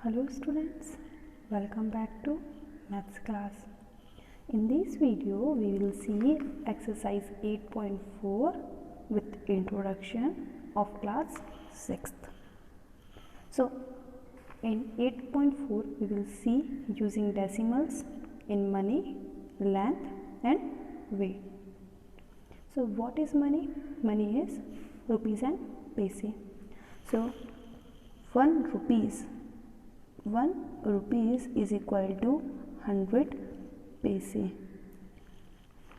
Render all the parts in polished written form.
Hello students, welcome back to maths class. In this video we will see exercise 8.4 with introduction of class 6th. So in 8.4 we will see using decimals in money, length and weight. So what is money? Money is rupees and paise. So 1 rupees is equal to 100 paise,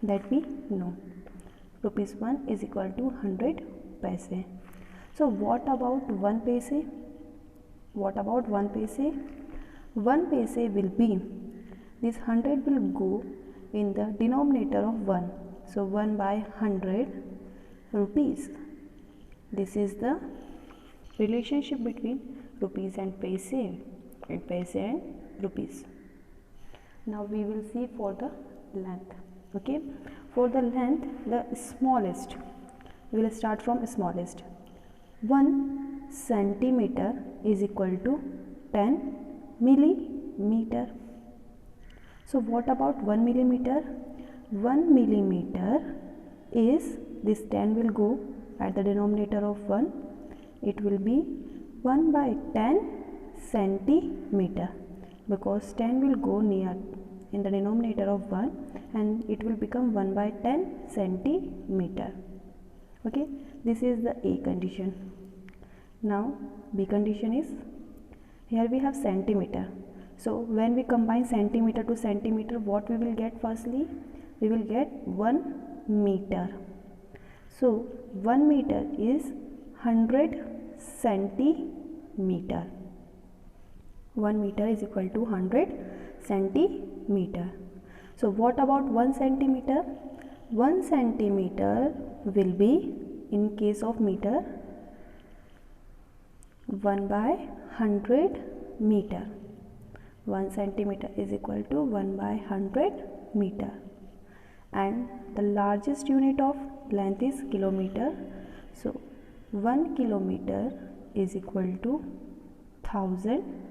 that we know. Rupees 1 is equal to 100 paise. So what about 1 paise? What about 1 paise? 1 paise will be, this 100 will go in the denominator of 1. So 1 by 100 rupees. This is the relationship between rupees and paise and rupees. Now we will see for the length. Okay, for the length, the smallest, we will start from smallest. 1 centimeter is equal to 10 millimeter. So what about 1 millimeter? 1 millimeter is, this 10 will go at the denominator of 1. It will be 1 by 10 centimeter, because 10 will go near in the denominator of 1 and it will become 1 by 10 centimeter. Okay, this is the A condition. Now B condition is, here we have centimeter. So when we combine centimeter to centimeter, what we will get? Firstly we will get 1 meter. So 1 meter is 100 centimeter. 1 meter is equal to 100 centimeter. So what about 1 centimeter? 1 centimeter will be, in case of meter, 1 by 100 meter. 1 centimeter is equal to 1 by 100 meter. And the largest unit of length is kilometer. So 1 kilometer is equal to 1000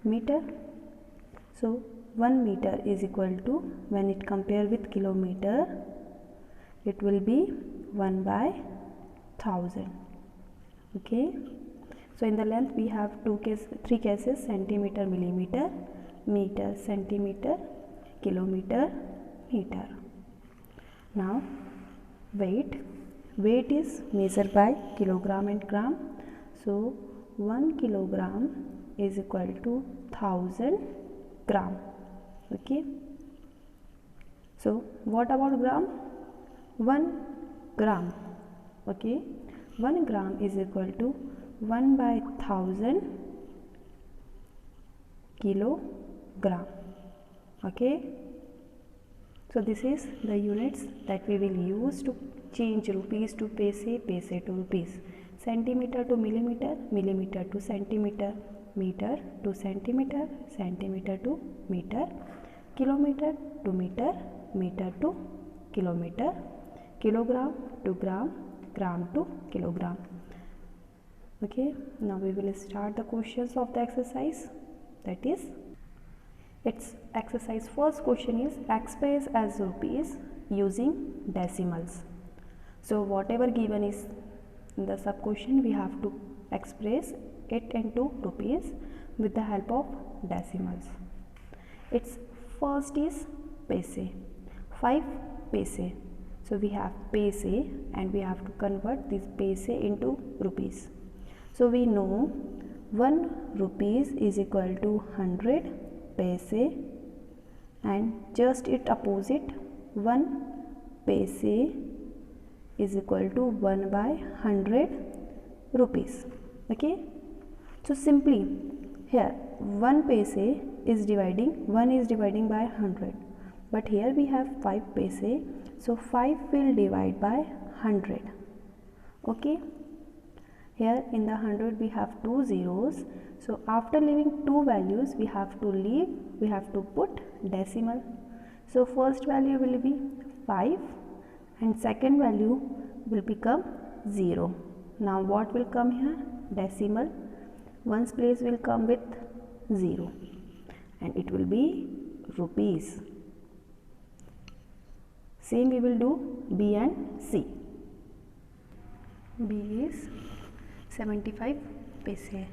meter. So 1 meter is equal to, when it compare with kilometer, it will be 1 by 1000. Okay, so in the length we have three cases: centimeter, millimeter, meter, centimeter, kilometer, meter. Now weight is measured by kilogram and gram. So 1 kilogram is equal to 1000 gram. Okay, so what about gram? 1 gram. Okay, 1 gram is equal to 1 by 1000 kilogram. Okay, so this is the units that we will use to change rupees to paise, paise to rupees. Centimeter to millimeter, millimeter to centimeter, meter to centimeter, centimeter to meter, kilometer to meter, meter to kilometer, kilogram to gram, gram to kilogram. Okay, now we will start the questions of the exercise. That is, its exercise first question is, express as rupees using decimals. So whatever given is in the sub question, we have to express it into rupees with the help of decimals. Its first is paise, 5 paise. So we have paise and we have to convert this paise into rupees. So we know 1 rupees is equal to 100 paise, and just its opposite, 1 paise is equal to 1 by 100 rupees. Okay, so simply here 1 paise is dividing, 1 is dividing by 100, but here we have 5 paise, so 5 will divide by 100. Okay, here in the 100 we have 2 zeros, so after leaving 2 values we have to put decimal. So first value will be 5 and second value will become 0. Now what will come here? Decimal. Ones place will come with 0 and it will be rupees. Same we will do B and C. B is 75 paise.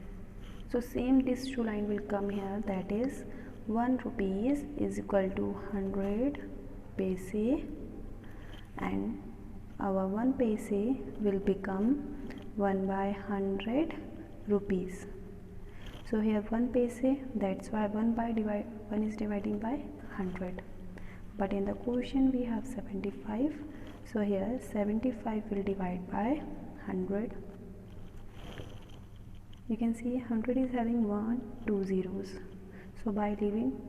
So same these two line will come here, that is 1 rupees is equal to 100 paise and our 1 paise will become 1 by 100 rupees. So here 1 paise, that's why 1 is dividing by 100. But in the question we have 75, so here 75 will divide by 100. You can see 100 is having 1, 2 zeros. So by leaving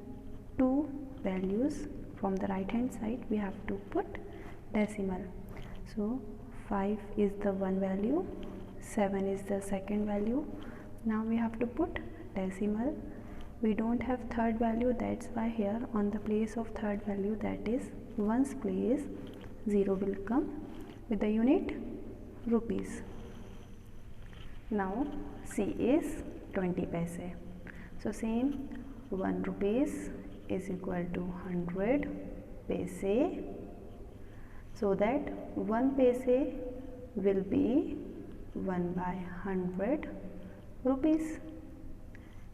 2 values from the right hand side, we have to put decimal. So 5 is the one value, 7 is the second value. Now we have to put decimal. We don't have third value, that's why here on the place of third value, that is ones place, 0 will come with the unit rupees. Now C is 20 paise. So same 1 rupees is equal to 100 paise, so that 1 paise will be 1 by 100 rupees.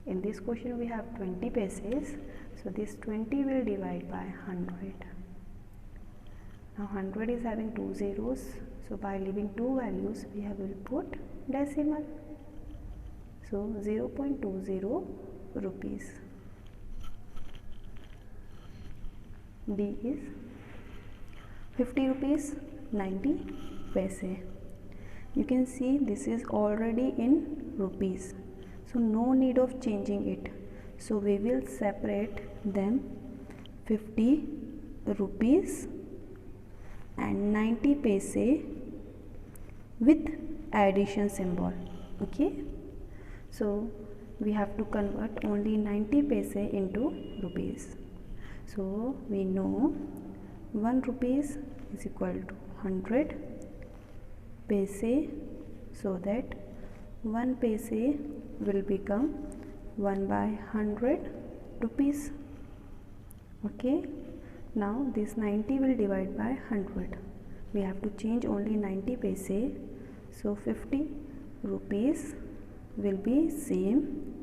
In this question we have 20 paises, so this 20 will divide by 100. Now 100 is having 2 zeros, so by leaving 2 values we will put decimal. So 0.20 rupees. D is 50 rupees 90 paise. You can see this is already in rupees, so no need of changing it. So we will separate them, 50 rupees and 90 paise with addition symbol. Okay, so we have to convert only 90 paise into rupees. So we know 1 rupees is equal to 100 paise, so that 1 paise will become 1 by 100 rupees. Okay, now this 90 will divide by 100. We have to change only 90 paise, so 50 rupees will be same,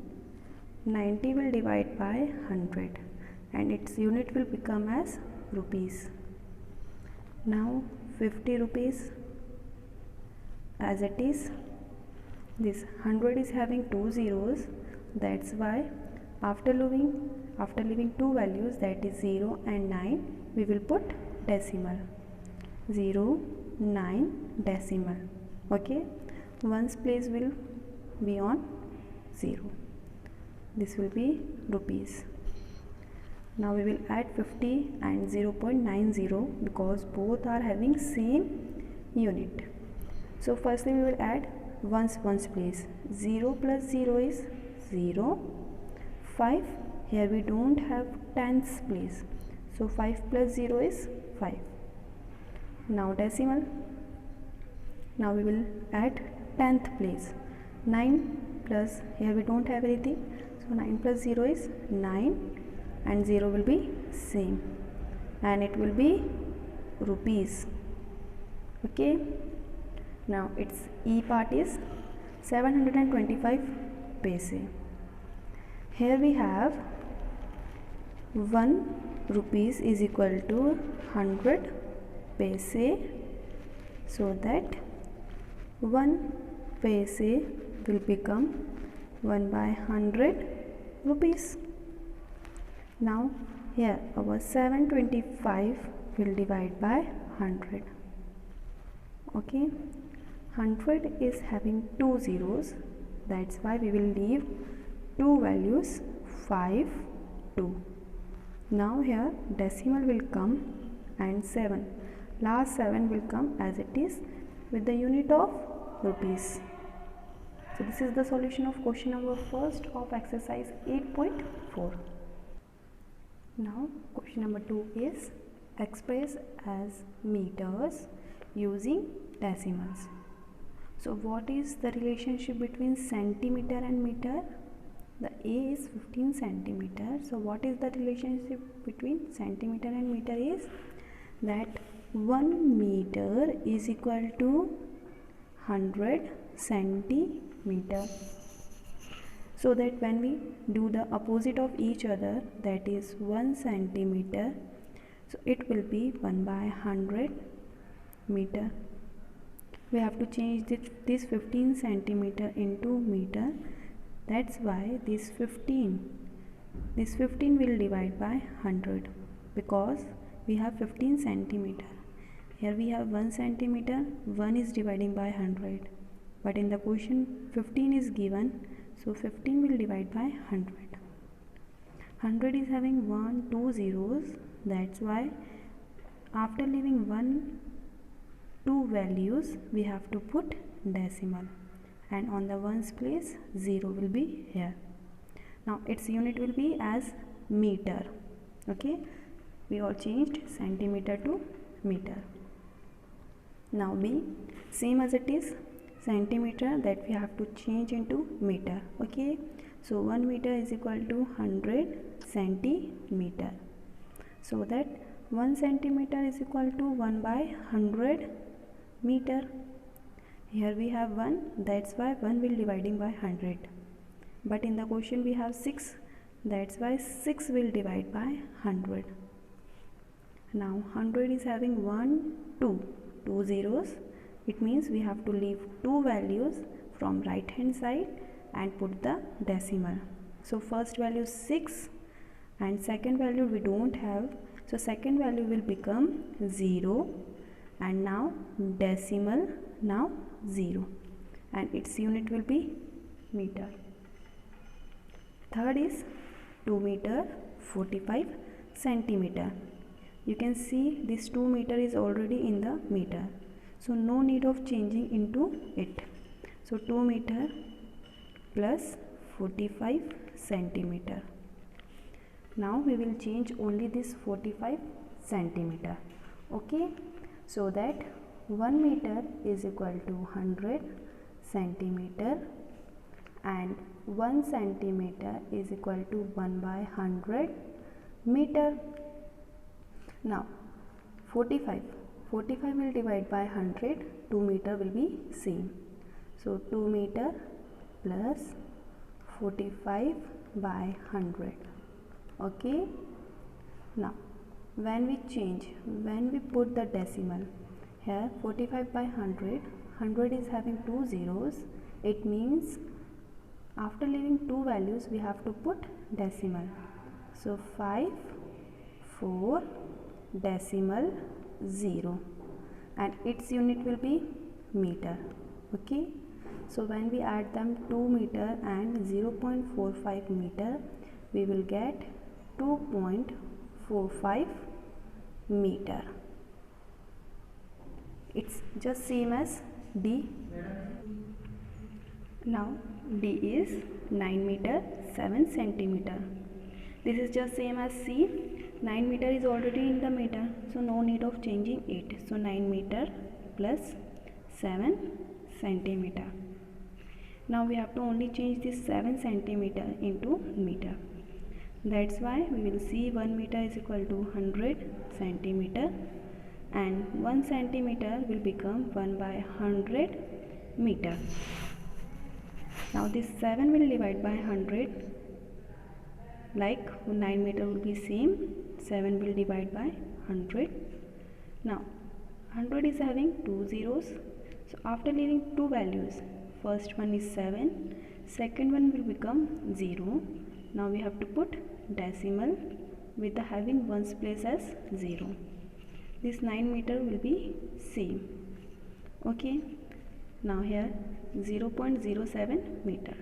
90 will divide by 100 and its unit will become as rupees. Now 50 rupees as it is, this 100 is having 2 zeros, that's why after leaving 2 values, that is 0 and 9, we will put decimal. 0, 9 decimal. Okay, ones place will be on 0. This will be rupees. Now we will add 50 and 0.90 because both are having same unit. So firstly we will add ones place. 0 plus 0 is 0. 5, here we don't have tens place, so 5 plus 0 is 5. Now decimal. Now we will add 10th place. 9 plus, here we don't have anything, so 9 plus 0 is 9 and 0 will be same and it will be rupees. Okay, now its E part is 725 paise. Here we have 1 rupees is equal to 100 paise, so that 1 paise will become 1 by 100 rupees. Now here our 725 will divide by 100. Okay, 100 is having 2 zeros, that's why we will leave 2 values, 5, 2. Now here decimal will come and 7, last 7 will come as it is with the unit of rupees. So this is the solution of question number first of exercise 8.4. Now question number 2 is express as meters using decimals. So what is the relationship between centimeter and meter? the A is 15 centimeter. So what is the relationship between centimeter and meter is that 1 meter is equal to 100 centimeter. So that when we do the opposite of each other, that is 1 centimeter, so it will be 1 by 100 meter. We have to change this 15 centimeter into meter. That's why this 15 will divide by 100, because we have 15 centimeter. Here we have 1 centimeter, 1 is dividing by 100, but in the question 15 is given, so 15 will divide by 100. 100 is having 1 2 zeros, that's why after leaving 1 2 values we have to put decimal, and on the ones place 0 will be here. Now its unit will be as meter. Okay, we all changed centimeter to meter. Now B, same as it is centimeter, that we have to change into meter. Okay, so 1 meter is equal to 100 centimeter, so that 1 centimeter is equal to 1 by 100 meter. Here we have 1, that's why 1 will dividing by 100, but in the question we have 6, that's why 6 will divide by 100. Now 100 is having 2 zeros, it means we have to leave 2 values from right hand side and put the decimal. So first value 6 and second value we don't have, so second value will become 0, and now decimal, now 0, and its unit will be meter. Third is 2 meter 45 centimeter. You can see this 2 meter is already in the meter, so no need of changing into it. So 2 meter plus 45 centimeter. Now we will change only this 45 centimeter. Okay, so that 1 meter is equal to 100 centimeter and 1 centimeter is equal to 1 by 100 meter. Now 45 will divide by 100, 2 meter will be same. So 2 meter plus 45 by 100. Okay, now when we put the decimal, here 45 by 100 is having 2 zeros, it means after leaving 2 values we have to put decimal. So 5 4 decimal 0, and its unit will be meter. Okay, so when we add them 2 meter and 0.45 meter, we will get 2.45 meter. It's just same as D. Now D is 9 meter 7 centimeter. This is just same as C. 9 meter is already in the meter, so no need of changing it. So 9 meter plus 7 centimeter. Now we have to only change this 7 centimeter into meter. That's why we will see 1 meter is equal to 100 centimeter and 1 centimeter will become 1 by 100 meter. Now this 7 will divide by 100, like 9 meter will be same, 7 will divide by 100. Now 100 is having 2 zeros, so after leaving 2 values, first one is 7, second one will become 0. Now we have to put decimal with the having ones place as 0. This 9 meter will be same. Okay, now here 0.07 meter.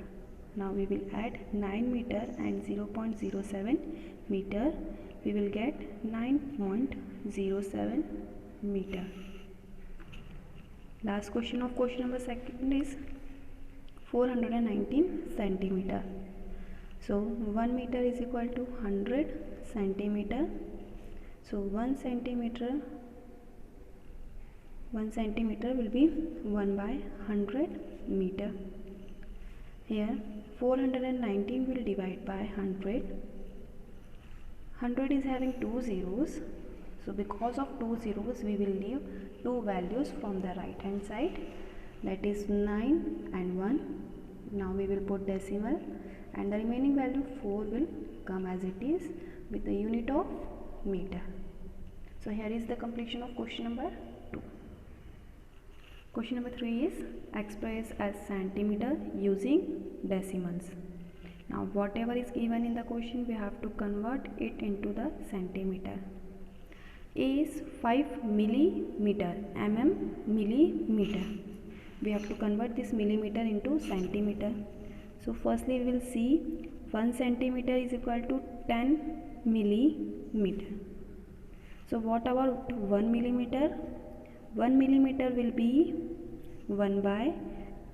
Now we will add 9 meter and 0.07 meter, we will get 9.07 meter. Last question of question number 2 is 419 centimeter. So 1 meter is equal to 100 centimeter. So 1 centimeter will be 1 by 100 meter. Here 419 will divide by 100. 100 is having 2 zeros. So because of 2 zeros, we will leave 2 values from the right hand side, that is 9 and 1. Now we will put decimal, and the remaining value 4 will come as it is with the unit of meter. So here is the completion of question number 2. Question number 3 is express as centimeter using decimals. Now whatever is given in the question, we have to convert it into the centimeter. A is 5 millimeter, millimeter. We have to convert this millimeter into centimeter. So firstly we will see 1 centimeter is equal to 10 millimeter. So what about 1 millimeter? 1 millimeter will be 1 by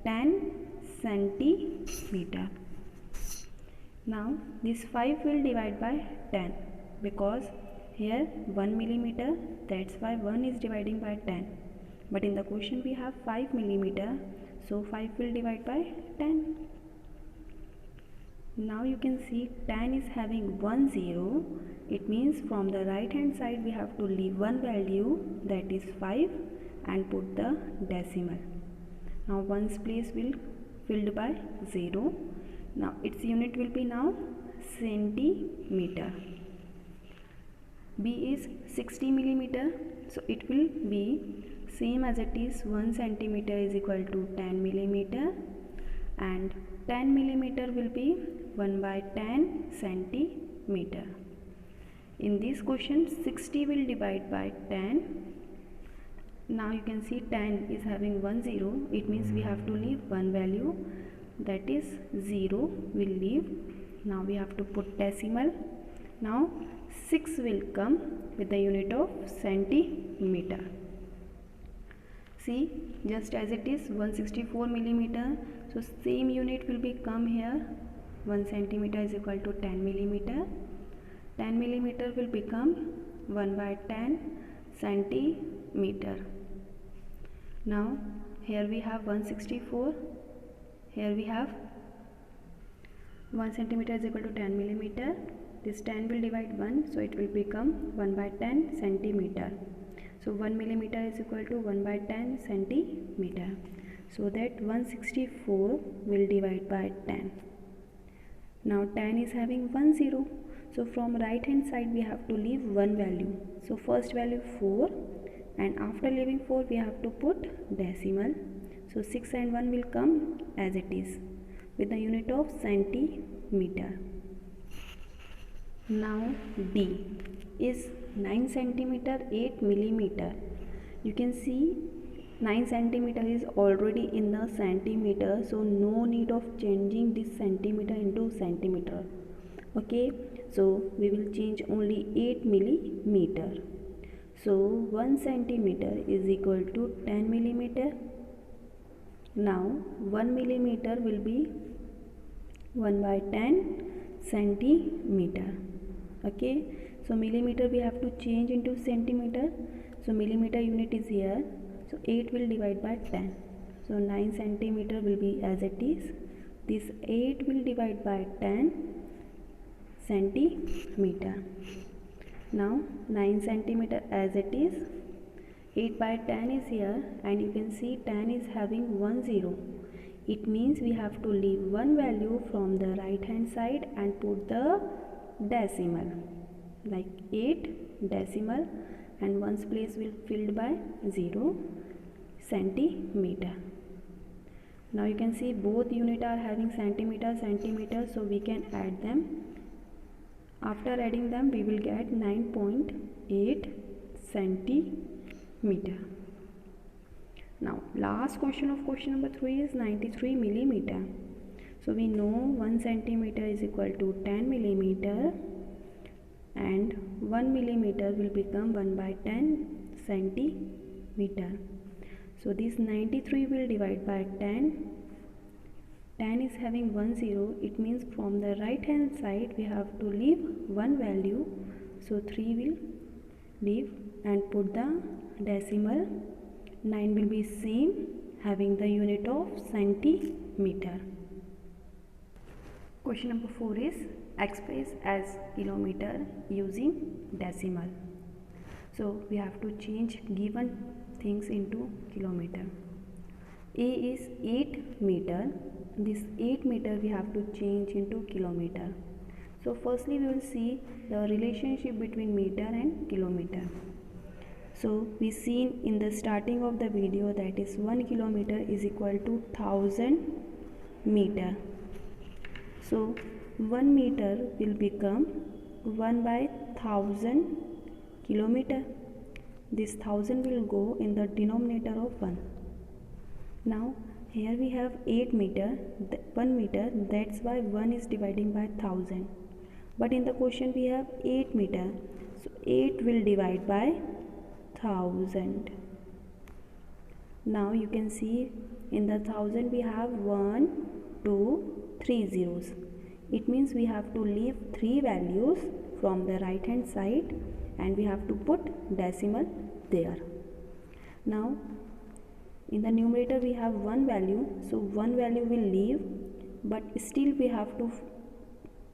10 centimeter. Now this 5 will divide by 10 because here 1 millimeter, that's why 1 is dividing by 10. But in the question we have 5 millimeter, so 5 will divide by 10. Now you can see 10 is having 1 0. It means from the right hand side we have to leave one value, that is 5, and put the decimal. Now 1's place will filled by 0. Now its unit will be now centimeter. B is 60 millimeter, so it will be same as it is. 1 centimeter is equal to 10 millimeter, and 10 millimeter will be 1 by 10 centimeter. In this question 60 will divide by 10. Now you can see 10 is having 1 0. It means we have to leave one value, that is 0 will leave. Now we have to put decimal. Now 6 will come with the unit of centimeter. See, just as it is 164 millimeter, so same unit will be come here. 1 centimeter is equal to 10 millimeter. 10 millimeter will become 1 by 10 centimeter. Now here we have 164. Here we have 1 centimeter is equal to 10 millimeter. This 10 will divide 1, so it will become 1 by 10 centimeter. So 1 millimeter is equal to 1 by 10 centimeter. So that 164 will divide by 10. Now 10 is having 1 0. So from right hand side we have to leave one value. So first value 4, and after leaving 4 we have to put decimal. So 6 and 1 will come as it is with the unit of centimeter. Now D is 9 centimeter 8 millimeter. You can see 9 centimeter is already in the centimeter, so no need of changing this centimeter into centimeter. Okay, so we will change only 8 millimeter. So 1 centimeter is equal to 10 millimeter. Now 1 millimeter will be 1 by 10 centimeter. Okay, so millimeter we have to change into centimeter. So millimeter unit is here. So 8 will divide by 10. So 9 centimeter will be as it is. This 8 will divide by 10 centimeter. Now 9 centimeter as it is. 8 by 10 is here, and you can see 10 is having 1 0. It means we have to leave one value from the right hand side and put the decimal, like 8 decimal, and 1's place will filled by 0 centimeter. Now you can see both unit are having centimeter, so we can add them. After adding them we will get 9.8 centimeter. Now last question of question number 3 is 93 millimeter. So we know 1 centimeter is equal to 10 millimeter, and 1 millimeter will become 1 by 10 centimeter. So this 93 will divide by 10. 10 is having 1 0. It means from the right hand side we have to leave one value. So 3 will leave and put the decimal. 9 will be same, having the unit of centimeter. Question number 4 is express as kilometer using decimal. So we have to change given things into kilometer. A is 8 meter. This 8 meter we have to change into kilometer. So firstly we will see the relationship between meter and kilometer. So we seen in the starting of the video that is 1 kilometer is equal to 1000 meter. So 1 meter will become 1 by 1000 kilometer. This 1000 will go in the denominator of 1. Now here we have 8 meter, 1 meter, that's why 1 is dividing by 1000. But in the question we have 8 meter, so 8 will divide by 1000. Now you can see in the 1000 we have 1, 2, 3 zeros. It means we have to leave 3 values from the right hand side and we have to put decimal there. Now in the numerator we have 1 value, so 1 value will leave, but still we have to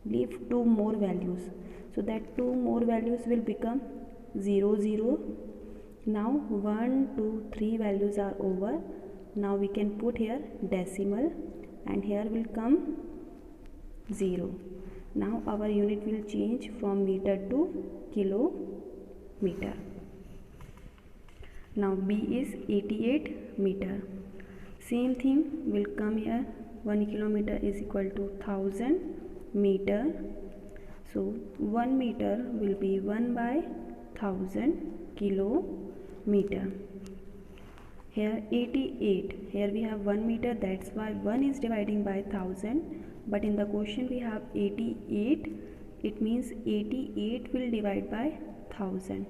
leave 2 more values, so that 2 more values will become 0, 0. Now 1, 2, 3 values are over. Now we can put here decimal and here will come 0. Now our unit will change from meter to kilometer. Now B is 88 meter. Same thing will come here. 1 kilometer is equal to 1000 meter. So 1 meter will be 1 by 1000 kilometer. Here 88. Here we have 1 meter. That's why 1 is dividing by 1000. But in the question we have 88. It means 88 will divide by 1000.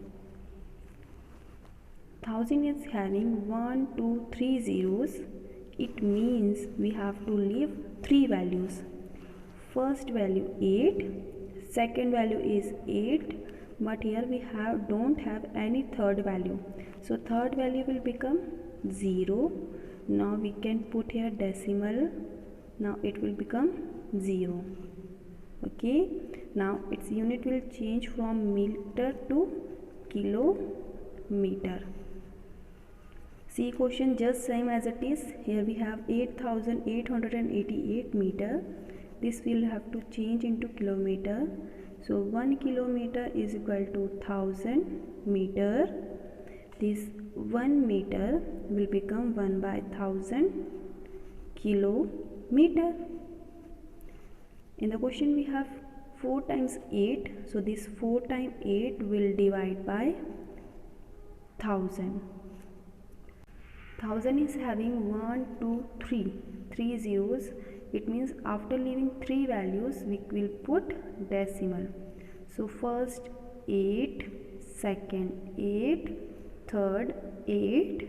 1000 is having 1, 2, 3 zeros. It means we have to leave 3 values. First value 8, second value is 8, but here we don't have any third value. So third value will become 0. Now we can put here decimal. Now it will become 0. Okay. Now its unit will change from meter to kilometer. See question just same as it is. Here we have 8888 meter. This will have to change into kilometer. So 1 kilometer is equal to 1000 meter. This 1 meter will become 1 by 1000 kilometer. In the question we have 4 times 8. So this 4 times 8 will divide by 1000. 1000 is having 1, 2, 3 zeros. It means after leaving 3 values we will put decimal. So first 8, second 8, third 8.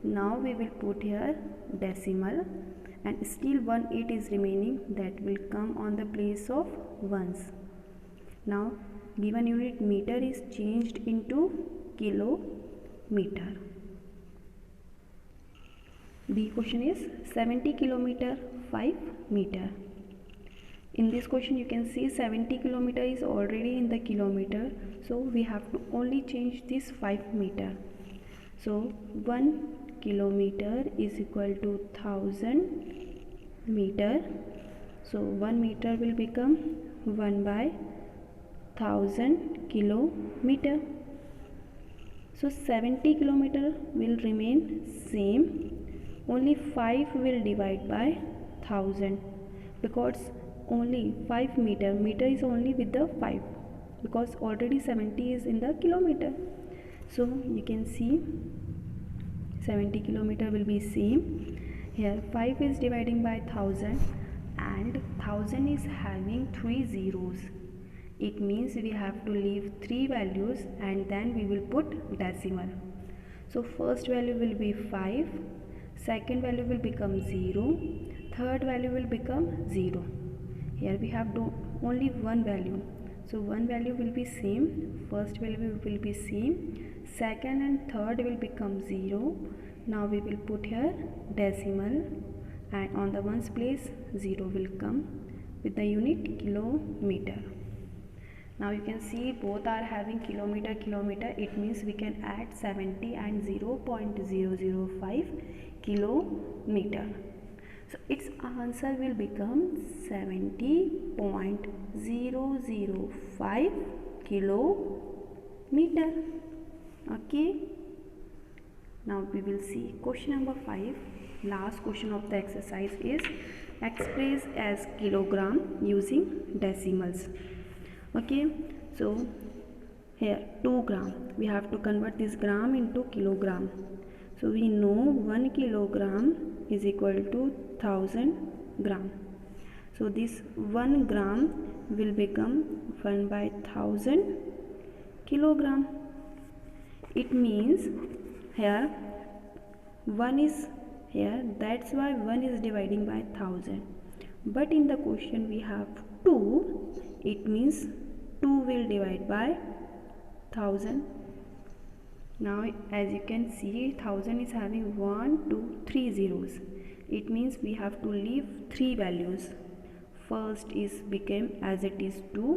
Now we will put here decimal and still 1 8 is remaining, that will come on the place of ones. Now given unit meter is changed into kilometer. B question is 70 kilometer 5 meter. In this question you can see 70 kilometer is already in the kilometer, so we have to only change this 5 meter. So 1 kilometer is equal to 1000 meter. So 1 meter will become 1 by 1000 kilometer. So 70 kilometer will remain same. Only 5 will divide by 1000 because only 5 meter is only with the 5 because already 70 is in the kilometer. So you can see 70 kilometer will be same. Here 5 is dividing by 1000 and 1000 is having 3 zeros. It means we have to leave 3 values and then we will put decimal. So first value will be 5, second value will become 0, third value will become 0. Here we have only one value, so one value will be same, first value will be same, second and third will become 0. Now we will put here decimal and on the ones place 0 will come with the unit kilometer. Now you can see both are having kilometer. It means we can add 70 and 0.005 kilometer. So its answer will become 70.005 kilometer. Okay. Now we will see question number 5. Last question of the exercise is express as kilogram using decimals. Okay, so here 2 gram, we have to convert this gram into kilogram. So we know 1 kilogram is equal to 1000 gram. So this 1 gram will become 1/1000 kilogram. It means here 1 is here, that's why 1 is dividing by 1000. But in the question we have 2, it means 2 will divide by 1000. Now as you can see 1000 is having 1, 2, 3 zeros. It means we have to leave 3 values. First is became as it is 2.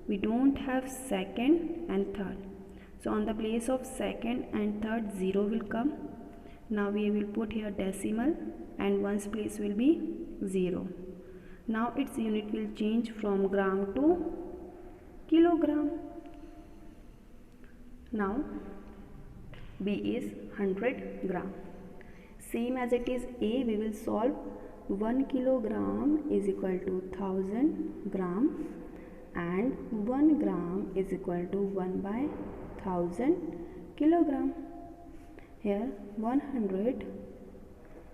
We don't have second and third. So on the place of second and third 0 will come. Now we will put here decimal and one's place will be 0. Now its unit will change from gram to kilogram. Now B is 100 gram. Same as it is A, we will solve 1 kilogram is equal to 1000 gram and 1 gram is equal to 1/1000 kilogram. Here 100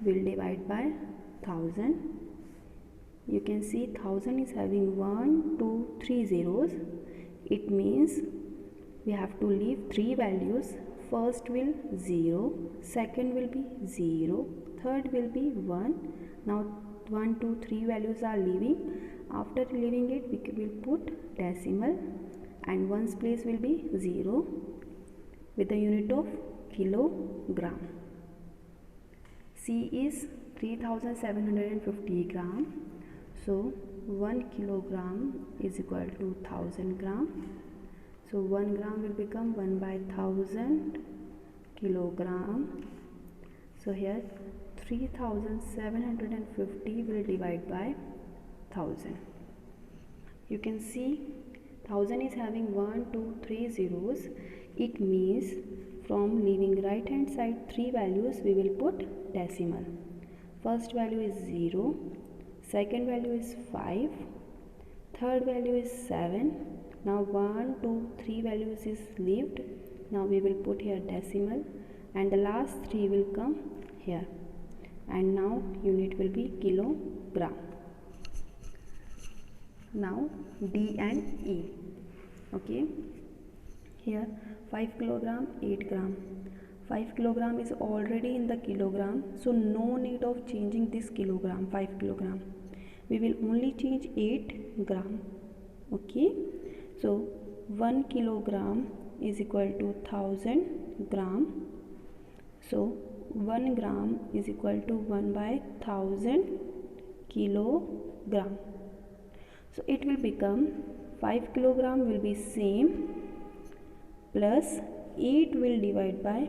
will divide by 1000. You can see 1000 is having 1, 2, 3 zeros. It means we have to leave 3 values. First will 0, second will be 0, third will be 1. Now 1, 2, 3 values are leaving. After leaving it, we will put decimal and one's place will be 0 with the unit of kilogram. C is 3750 gram. So 1 kilogram is equal to 1000 gram. So 1 gram will become 1/1000 kilogram. So here 3750 will divide by 1000. You can see 1000 is having 1, 2, 3 zeros. It means from leaving right hand side 3 values we will put decimal. First value is 0, second value is 5, third value is 7. Now 1, 2, 3 values is left. Now we will put here decimal and the last 3 will come here. And now unit will be kilogram. Now D and E. Okay. Here 5 kilogram, 8 gram. 5 kilogram is already in the kilogram. So no need of changing this kilogram, 5 kilogram. We will only change 8 gram. Okay. So 1 kilogram is equal to 1000 gram. So 1 gram is equal to 1/1000 kilogram. So it will become 5 kilogram will be same plus 8 will divide by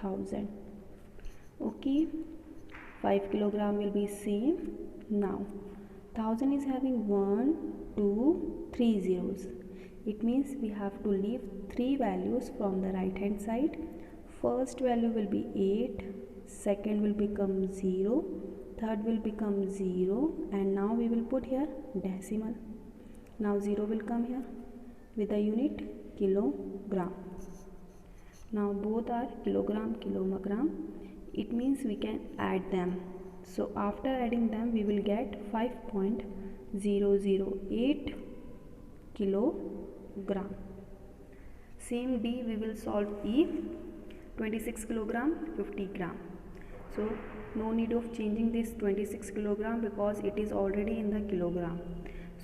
1000. Okay, 5 kilogram will be same. Now 1000 is having 1, 2, 3 zeros. It means we have to leave 3 values from the right hand side. First value will be 8, second will become 0, third will become 0 and now we will put here decimal. Now 0 will come here with the unit kilogram. Now both are kilogram, kilogram. It means we can add them. So after adding them we will get 5.008 kilogram. Same D we will solve E. 26 kilogram, 50 gram. So no need of changing this 26 kilogram because it is already in the kilogram.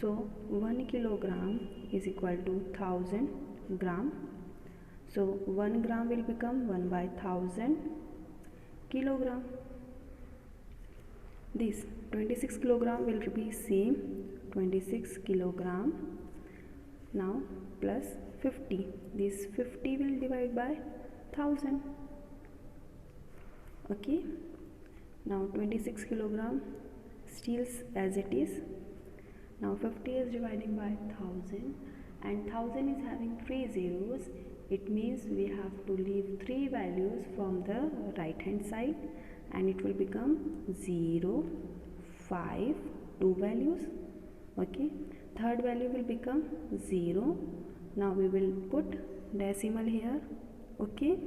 So 1 kilogram is equal to 1000 gram. So 1 gram will become 1/1000 kilogram. This 26 kilogram will be same 26 kilogram. Now plus 50. This 50 will divide by 1000. Okay. Now 26 kilogram stays as it is. Now 50 is dividing by 1000 and 1000 is having 3 zeros. It means we have to leave 3 values from the right hand side and it will become 0, 5, 2 values. Okay, third value will become 0. Now we will put decimal here. Okay,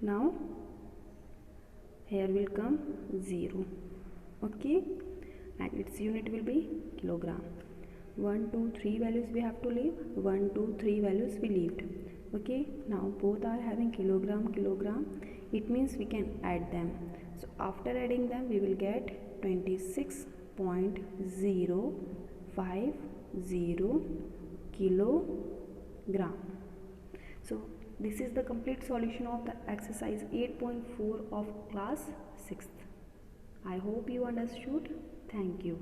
now here will come 0. Okay, and its unit will be kilogram. 1, 2, 3 values we have to leave. 1, 2, 3 values we left. Okay, now both are having kilogram, kilogram. It means we can add them. So after adding them we will get 26.050 kilogram. So this is the complete solution of the exercise 8.4 of class 6th. I hope you understood. Thank you.